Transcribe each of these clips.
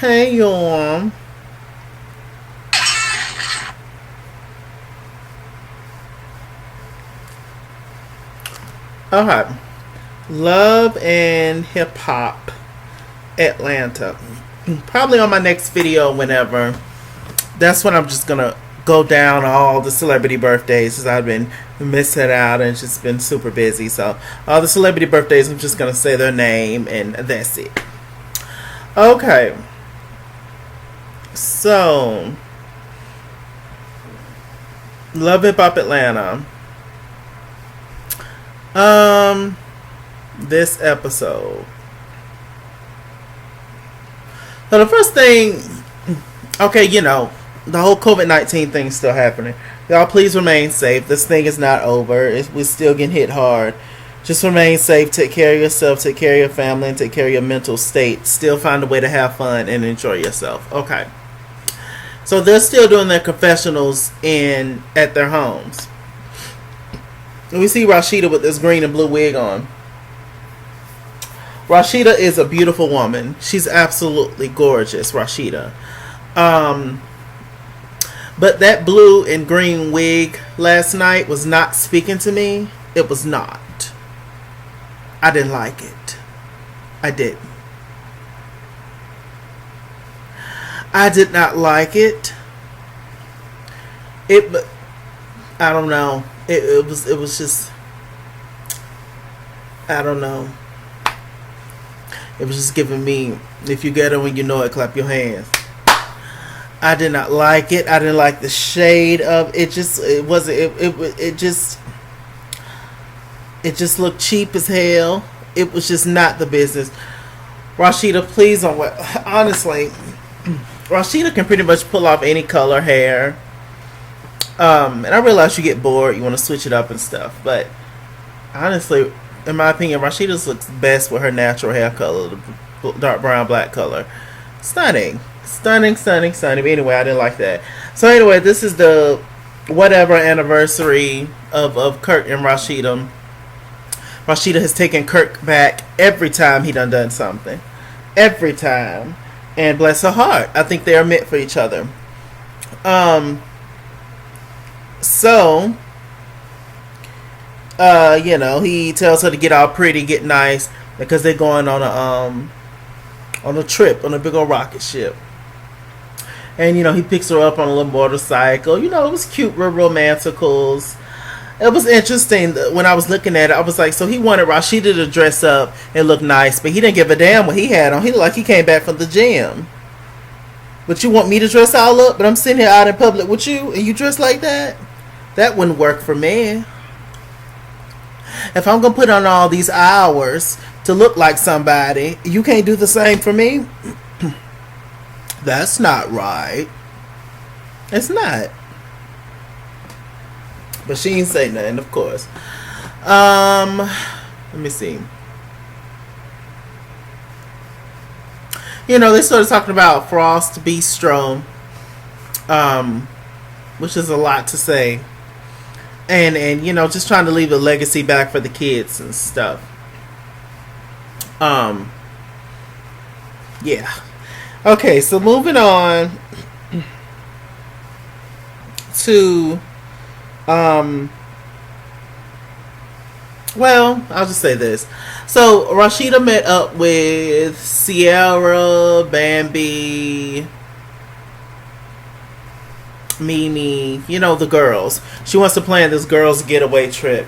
Hey, y'all. Okay. Love and Hip Hop Atlanta. Probably on my next video, whenever. That's when I'm just gonna go down all the celebrity birthdays, because I've been missing out and just been super busy. So, all the celebrity birthdays, I'm just gonna say their name and that's it. Okay. So, Love Hip Hop Atlanta. Um, this episode. So the first thing, okay, the whole COVID-19 thing is still happening. Y'all, please remain safe. This thing is not over. We're still getting hit hard. Just remain safe. Take care of yourself. Take care of your family, and take care of your mental state. Still find a way to have fun and enjoy yourself. Okay. So they're still doing their confessionals at their homes. We see Rashida with this green and blue wig on. Rashida is a beautiful woman. She's absolutely gorgeous, Rashida. But that blue and green wig last night was not speaking to me. It was not. I didn't like it. I didn't. I did not like it. I don't know. It was just, I don't know. It was just giving me, if you get it when you know it, clap your hands. I did not like it. I didn't like the shade of it. It just looked cheap as hell. It was just not the business. Rashida, please don't. Honestly, Rashida can pretty much pull off any color hair. And I realize you get bored, you want to switch it up and stuff, but honestly, in my opinion, Rashida's looks best with her natural hair color, the dark brown black color. Stunning. Stunning. But anyway, I didn't like that. So anyway, this is the whatever anniversary of Kirk and Rashida. Rashida has taken Kirk back every time he done something. Every time. And bless her heart, I think they are meant for each other. So, he tells her to get all pretty, get nice, because they're going on a trip on a big old rocket ship. And he picks her up on a little motorcycle. It was cute, real romanticals. It was interesting when I was looking at it. I was like, so he wanted Rashida to dress up and look nice, but he didn't give a damn what he had on. He looked like he came back from the gym. But you want me to dress all up, but I'm sitting here out in public with you, and you dress like that? That wouldn't work for me. If I'm going to put on all these hours to look like somebody, you can't do the same for me? That's not right. It's not. But she ain't say nothing, of course. Let me see. They started talking about Frost Bistro, which is a lot to say. And just trying to leave a legacy back for the kids and stuff. Yeah. Okay, so moving on to well, I'll just say this. So Rashida met up with Ciara, Bambi, Mimi, the girls. She wants to plan this girls' getaway trip.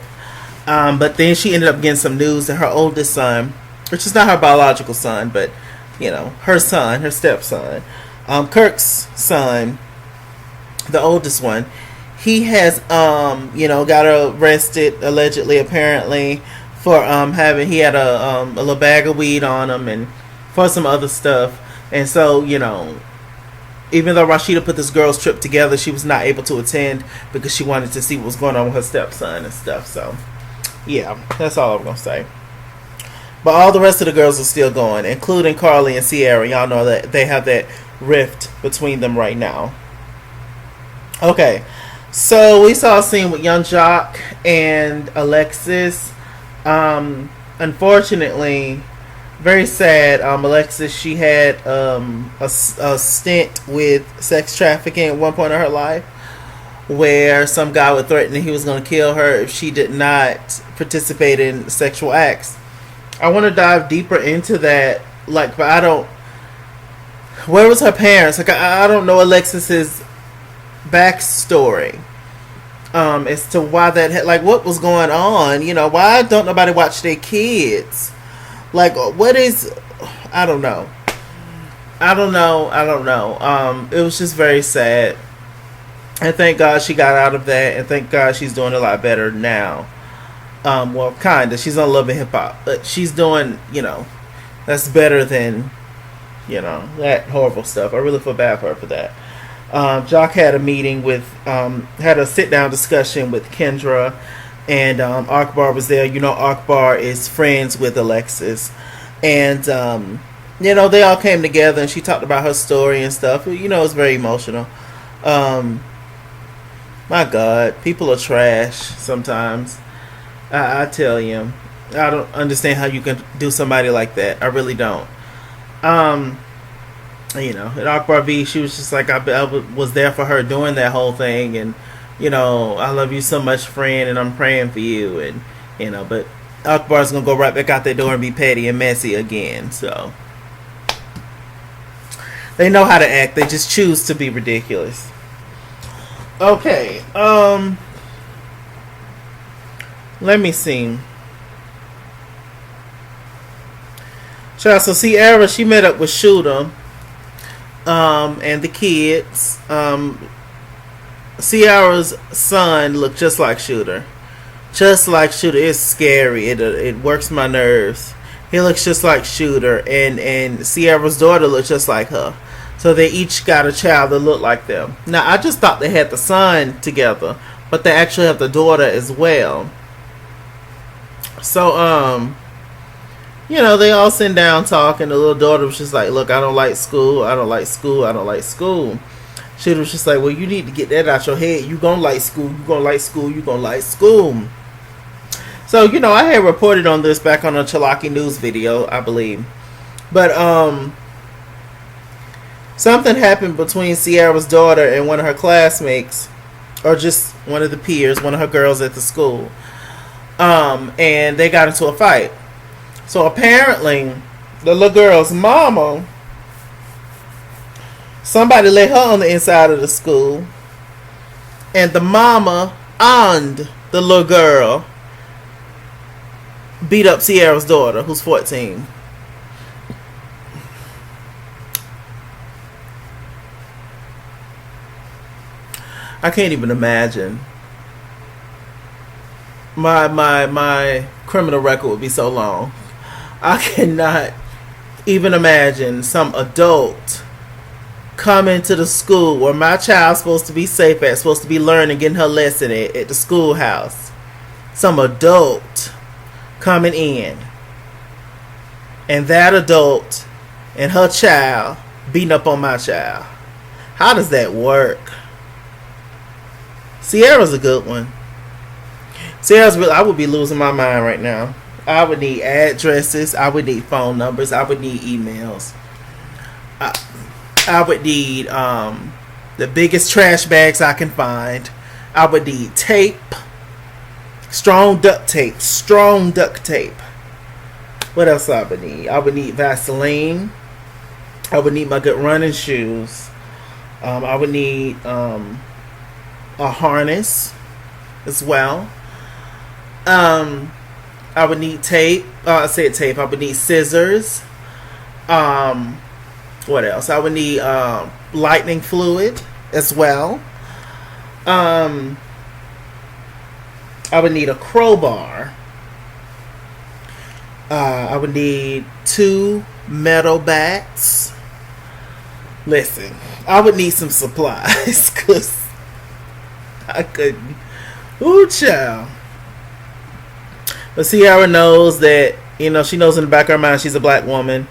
But then she ended up getting some news that her oldest son, which is not her biological son, but, her son, her stepson, Kirk's son, the oldest one, he has, got arrested, allegedly, apparently, for he had a little bag of weed on him and for some other stuff. And so, even though Rashida put this girls' trip together, she was not able to attend because she wanted to see what was going on with her stepson and stuff. So, yeah, that's all I'm going to say. But all the rest of the girls are still going, including Carly and Ciara. Y'all know that they have that rift between them right now. Okay, so we saw a scene with Young Jock and Alexis. Unfortunately, Very sad. Alexis, she had a stint with sex trafficking at one point in her life, where some guy would threaten that he was going to kill her if she did not participate in sexual acts. I want to dive deeper into that. Like, but I don't. Where was her parents? Like, I don't know Alexis's backstory. As to why that, like, what was going on? You know, why don't nobody watch their kids? Like, what is? I don't know. I don't know. It was just very sad. And thank God she got out of that, and thank God she's doing a lot better now. Well, kinda. She's on Love and Hip Hop, but she's doing, that's better than, that horrible stuff. I really feel bad for her for that. Jock had a meeting with, had a sit down discussion with Kendra, and Akbar was there. Akbar is friends with Alexis, and they all came together, and she talked about her story and stuff. It's very emotional. My God, people are trash sometimes. I tell you, I don't understand how you can do somebody like that. I really don't. At Akbar V, she was just like, I was there for her doing that whole thing, and I love you so much, friend, and I'm praying for you, and but Akbar's gonna go right back out that door and be petty and messy again. So they know how to act. They just choose to be ridiculous. Okay. Let me see. So Ciara, she met up with Shooter, and the kids. Ciara's son looked just like Shooter. Just like Shooter. It's scary. It works my nerves. He looks just like Shooter, and Ciara's daughter looks just like her. So they each got a child that looked like them. Now, I just thought they had the son together, but they actually have the daughter as well. So, they all sit down talking. The little daughter was just like, look, I don't like school. I don't like school. I don't like school. She was just like, well, you need to get that out your head. You gonna like school. You gonna like school. You gonna like school. So, I had reported on this back on a Chalaki News video, I believe. But, something happened between Ciara's daughter and one of her classmates, or just one of the peers, one of her girls at the school. And they got into a fight. So apparently, the little girl's mama, somebody let her on the inside of the school, and the mama and the little girl beat up Ciara's daughter, who's 14. I can't even imagine. My criminal record would be so long. I cannot even imagine some adult coming to the school where my child's supposed to be safe at, supposed to be learning, getting her lesson at the schoolhouse. Some adult coming in, and that adult and her child beating up on my child. How does that work? Ciara's a good one. Ciara's real. I would be losing my mind right now. I would need addresses. I would need phone numbers. I would need emails. I would need the biggest trash bags I can find. I would need tape. Strong duct tape. Strong duct tape. What else I would need? I would need Vaseline. I would need my good running shoes. I would need a harness as well. I would need tape. I said tape. I would need scissors. What else? I would need lightning fluid as well. I would need a crowbar. I would need 2 metal bats. Listen, I would need some supplies because I couldn't. Ooh, child. But Ciara knows that, she knows in the back of her mind she's a black woman,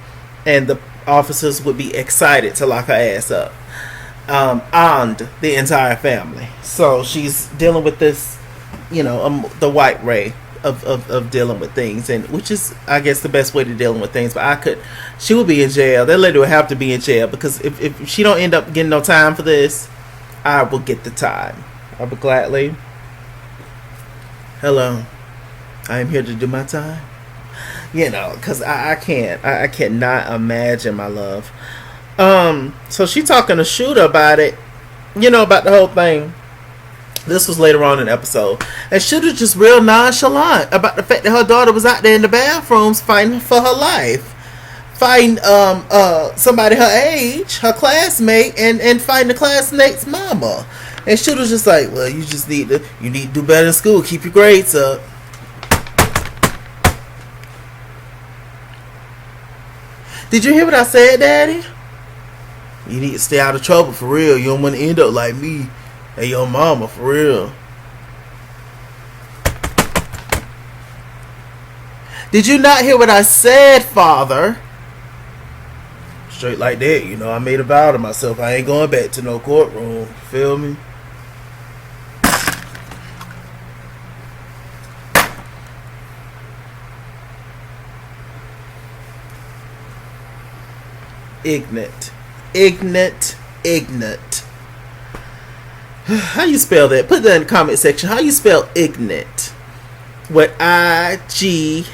and the officers would be excited to lock her ass up. And the entire family. So she's dealing with this, the white race of dealing with things, and which is, I guess, the best way to dealing with things. But she would be in jail. That lady would have to be in jail, because if she don't end up getting no time for this, I will get the time. I will gladly. Hello, I am here to do my time. Because I can't. I cannot imagine, my love. So she talking to Shooter about it. About the whole thing. This was later on in the episode. And Shooter just real nonchalant about the fact that her daughter was out there in the bathrooms fighting for her life. Fighting somebody her age, her classmate, and fighting the classmate's mama. And Shooter's just like, well, you need to do better in school. Keep your grades up. Did you hear what I said, Daddy? You need to stay out of trouble, for real. You don't want to end up like me and your mama, for real. Did you not hear what I said, Father? Straight like that, I made a vow to myself. I ain't going back to no courtroom. Feel me? Ignorant. How you spell that? Put that in the comment section. How you spell ignorant? What IGNANT?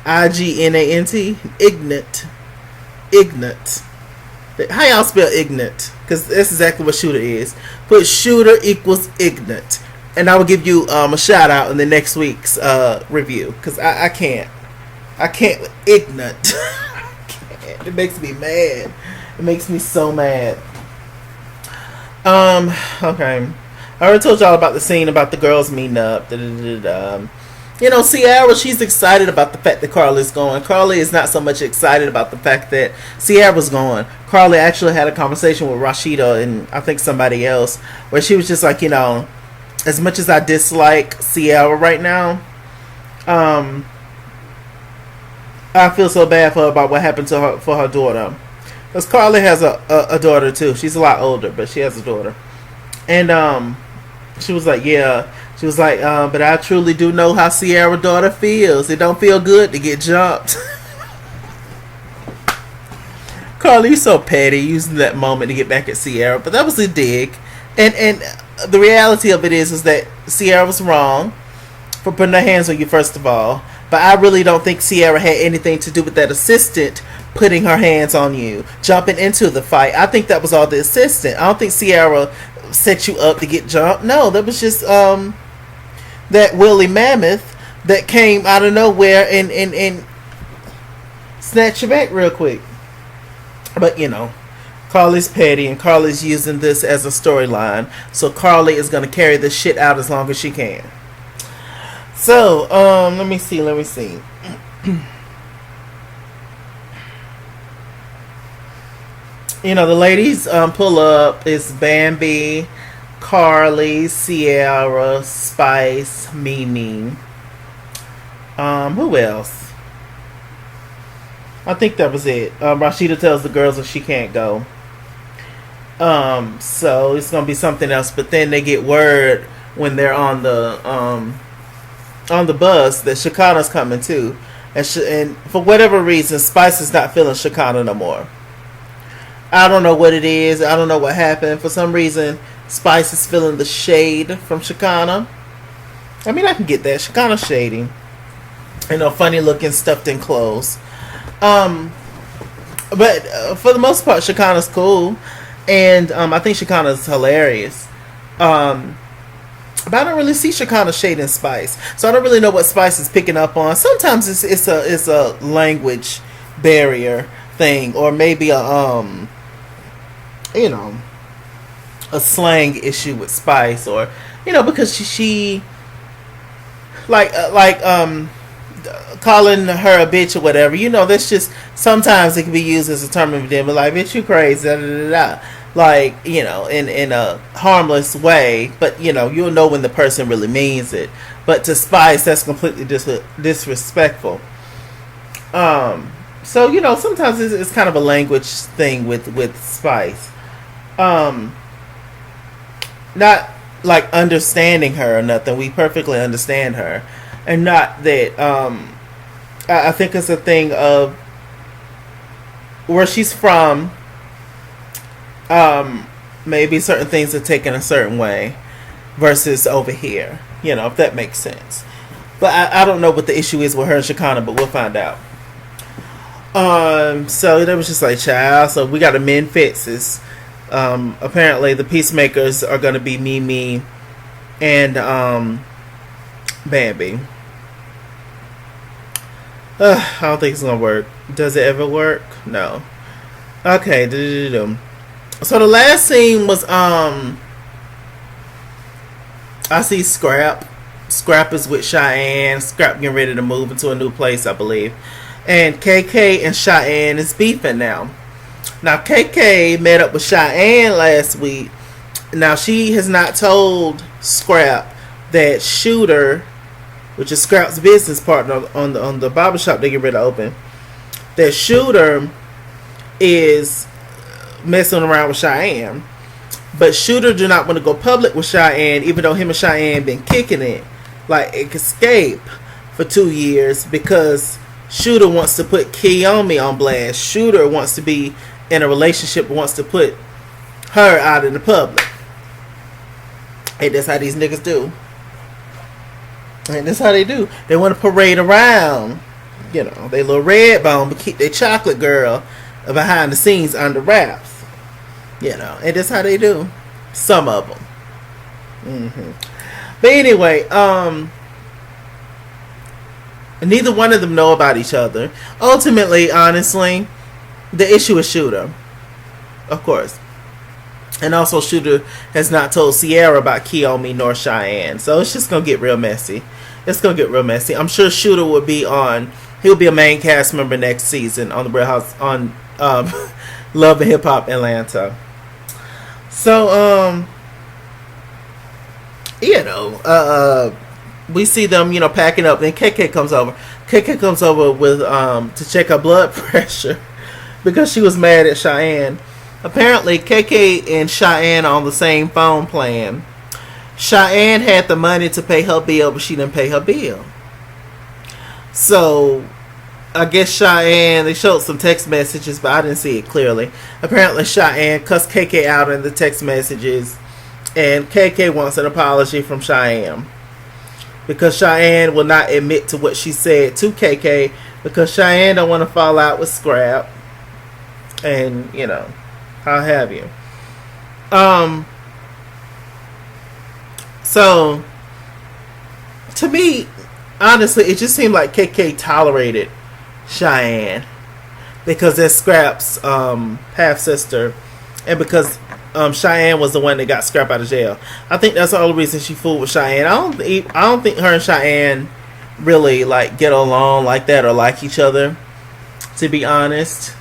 IGNANT? Ignorant. How y'all spell ignorant? Because that's exactly what Shooter is. Put Shooter equals ignorant, and I will give you a shout out in the next week's review. Because I can't ignorant. It makes me mad. It makes me so mad. Okay. I already told y'all about the scene about the girls meeting up. Ciara, she's excited about the fact that Carly's going. Carly is not so much excited about the fact that Ciara's going. Carly actually had a conversation with Rashida and I think somebody else, where she was just like, as much as I dislike Ciara right now, I feel so bad for her about what happened to her, for her daughter. Because Carly has a daughter too. She's a lot older, but she has a daughter. And she was like, yeah. She was like, but I truly do know how Ciara's daughter feels. It don't feel good to get jumped. Carly, so petty, using that moment to get back at Ciara. But that was a dig. And the reality of it is that Ciara was wrong for putting her hands on you, first of all. But I really don't think Ciara had anything to do with that assistant putting her hands on you, jumping into the fight. I think that was all the assistant. I don't think Ciara set you up to get jumped. No, that was just that woolly mammoth that came out of nowhere and snatched you back real quick. But Carly's petty, and Carly's using this as a storyline. So Carly is going to carry this shit out as long as she can. So, let me see. The ladies pull up. It's Bambi, Carly, Ciara, Spice, Mimi. Who else? I think that was it. Rashida tells the girls that she can't go. So it's gonna be something else. But then they get word when they're on the bus that Shakana's coming too, and for whatever reason, Spice is not feeling Shakana no more. I don't know what it is. I don't know what happened. For some reason, Spice is feeling the shade from Shakana. I mean, I can get that. Shakana's shady. Funny looking, stuffed in clothes. But for the most part, Shakana's cool, and I think Shakana's hilarious. But I don't really see Shakana shading Spice, so I don't really know what Spice is picking up on. Sometimes it's a language barrier thing, or maybe a slang issue with Spice, or because she calling her a bitch or whatever. That's just, sometimes it can be used as a term of endearment, like, bitch, you crazy, da da da da. Like, in a harmless way, but you'll know when the person really means it. But to Spice, that's completely disrespectful. So sometimes it's kind of a language thing with Spice. Not like understanding her or nothing. We perfectly understand her, and not that. I think it's a thing of where she's from. Maybe certain things are taken a certain way versus over here. You know, if that makes sense. But I don't know what the issue is with her and Shekinah, but we'll find out. So that was just like, child. So we got to mend fences. Apparently the peacemakers are going to be Mimi and Bambi. I don't think it's going to work. Does it ever work? No. Okay. So the last scene was I see Scrap. Scrap is with Cheyenne. Scrap getting ready to move into a new place, I believe. And KK and Cheyenne is beefing now. Now KK met up with Cheyenne last week. Now she has not told Scrap that Shooter, which is Scrap's business partner on the barbershop they get ready to open, that Shooter is messing around with Cheyenne. But Shooter do not want to go public with Cheyenne, even though him and Cheyenne been kicking it like escape for 2 years, because Shooter wants to put Kiyomi on blast. Shooter wants to be in a relationship, wants to put her out in the public. And that's how these niggas do. And that's how they do. They want to parade around, you know, they little red bone, but keep their chocolate girl behind the scenes under wraps. You know, and that's how they do. Some of them. But anyway, neither one of them know about each other. Ultimately, honestly, the issue is Shooter, of course. And also Shooter has not told Ciara about Kiyomi nor Cheyenne. So it's just going to get real messy. It's going to get real messy. I'm sure Shooter will be he'll be a main cast member next season on the Real House, on Love and Hip Hop Atlanta. So, you know, we see them, you know, packing up. Then KK comes over. KK comes over with to check her blood pressure because she was mad at Cheyenne. Apparently, KK and Cheyenne are on the same phone plan. Cheyenne had the money to pay her bill, but she didn't pay her bill. So, I guess Cheyenne, they showed some text messages, but I didn't see it clearly. Apparently, Cheyenne cussed KK out in the text messages, and KK wants an apology from Cheyenne. Because Cheyenne will not admit to what she said to KK, because Cheyenne don't want to fall out with Scrap. And, you know, how have you. So, to me, honestly, it just seemed like KK tolerated Cheyenne because that's Scrap's half-sister, and because Cheyenne was the one that got Scrap out of jail. I think that's the only reason she fooled with Cheyenne. I don't think her and Cheyenne really like get along like that or like each other, to be honest.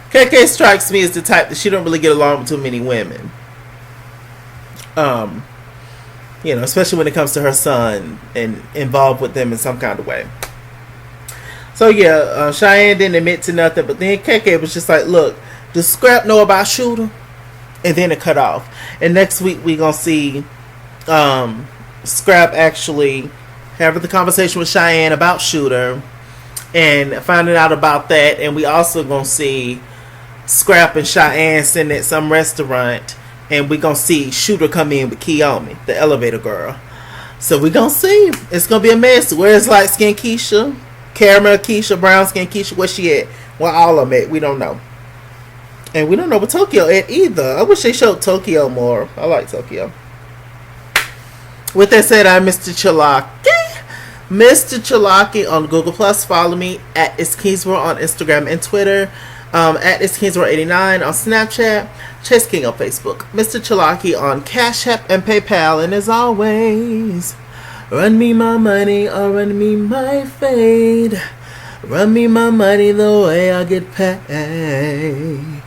KK strikes me as the type that she don't really get along with too many women. You know, especially when it comes to her son and involved with them in some kind of way. So yeah, Cheyenne didn't admit to nothing, but then KK was just like, look, does Scrap know about Shooter? And then it cut off. And next week we gonna see Scrap actually having the conversation with Cheyenne about Shooter and finding out about that. And we also gonna see Scrap and Cheyenne sitting at some restaurant, and we gonna see Shooter come in with Kiyomi, the elevator girl. So we gonna see. It's gonna be a mess. Where's light skin Keisha? Caramel Keisha, brown skin Keisha, where she at? Well, all of them at, we don't know. And we don't know what Tokyo at either. I wish they showed Tokyo more. I like Tokyo. With that said, I'm Mr. Chalaki. Mr. Chalaki on Google Plus. Follow me at ItsKingsworld on Instagram and Twitter. At ItsKingsworld89 on Snapchat. Chess King on Facebook. Mr. Chalaki on Cash App and PayPal. And as always, run me my money or run me my fade. Run me my money the way I get paid.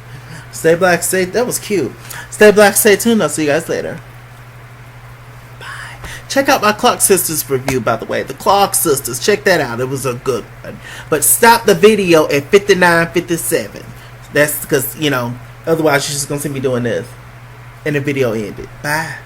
Stay black, stay... That was cute. Stay black, stay tuned. I'll see you guys later. Bye. Check out my Clock Sisters review, by the way. The Clock Sisters. Check that out. It was a good one. But stop the video at 59:57. That's because, you know, otherwise you're just going to see me doing this. And the video ended. Bye.